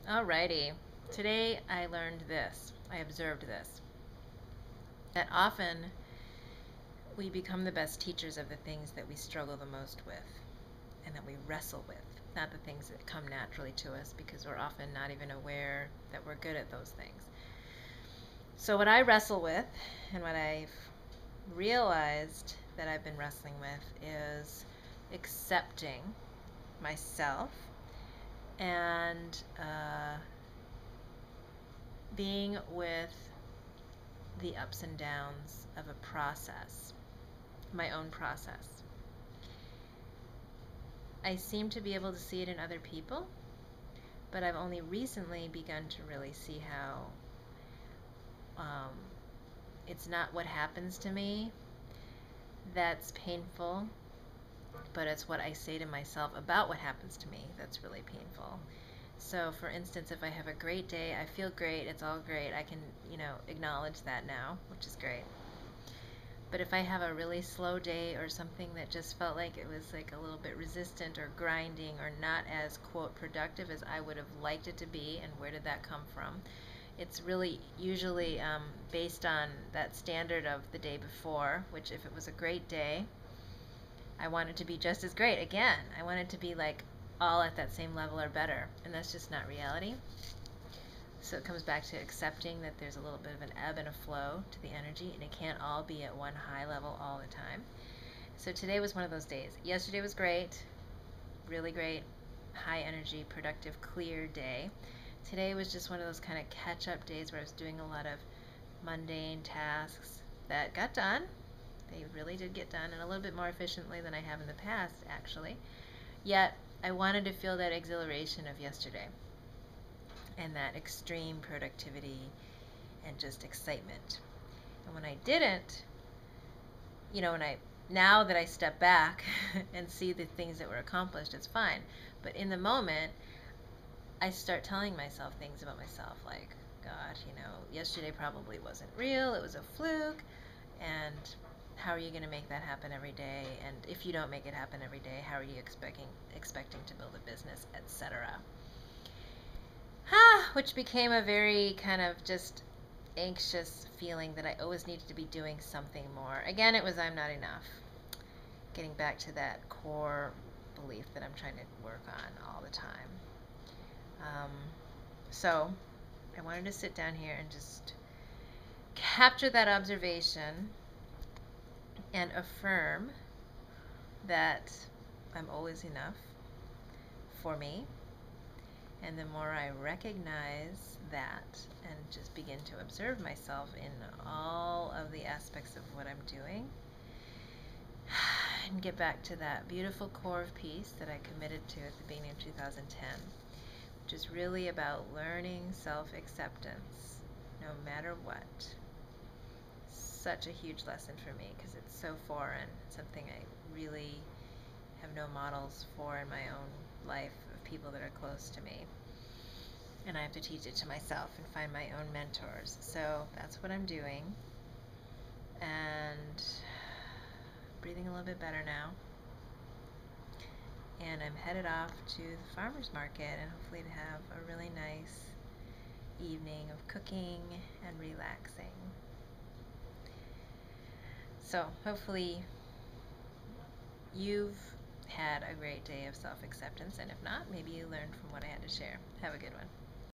Alrighty. Today I learned this. I observed this. That often we become the best teachers of the things that we struggle the most with and that we wrestle with, not the things that come naturally to us because we're often not even aware that we're good at those things. So, what I wrestle with and what I've realized that I've been wrestling with is accepting myself and being with the ups and downs of a process, my own process. I seem to be able to see it in other people, but I've only recently begun to really see how um, it's not what happens to me that's painful, but it's what I say to myself about what happens to me that's really painful. So, for instance, if I have a great day, I feel great, it's all great, I can, acknowledge that now, which is great. But if I have a really slow day or something that just felt like it was like a little bit resistant or grinding or not as, quote, productive as I would have liked it to be, and where did that come from? It's really usually based on that standard of the day before, which if it was a great day, I want it to be just as great. Again, I want it to be like all at that same level or better, and that's just not reality. So it comes back to accepting that there's a little bit of an ebb and a flow to the energy, and it can't all be at one high level all the time. So today was one of those days. Yesterday was great, really great, high energy, productive, clear day. Today was just one of those kind of catch up days where I was doing a lot of mundane tasks that got done. They really did get done, and a little bit more efficiently than I have in the past, actually. Yet, I wanted to feel that exhilaration of yesterday and that extreme productivity and just excitement. And when I didn't, when now that I step back and see the things that were accomplished, it's fine. But in the moment, I start telling myself things about myself like, God, yesterday probably wasn't real, it was a fluke, and how are you going to make that happen every day? And if you don't make it happen every day, how are you expecting to build a business, etc. Which became a very kind of just anxious feeling that I always needed to be doing something more. Again, it was I'm not enough. Getting back to that core belief that I'm trying to work on all the time. So I wanted to sit down here and just capture that observation and affirm that I'm always enough for me. And the more I recognize that and just begin to observe myself in all of the aspects of what I'm doing, and get back to that beautiful core of peace that I committed to at the beginning of 2010, which is really about learning self-acceptance no matter what. Such a huge lesson for me because it's so foreign, something I really have no models for in my own life of people that are close to me. And I have to teach it to myself and find my own mentors. So that's what I'm doing. And breathing a little bit better now. And I'm headed off to the farmer's market and hopefully to have a really nice evening of cooking and relaxing. So hopefully you've had a great day of self-acceptance, and if not, maybe you learned from what I had to share. Have a good one.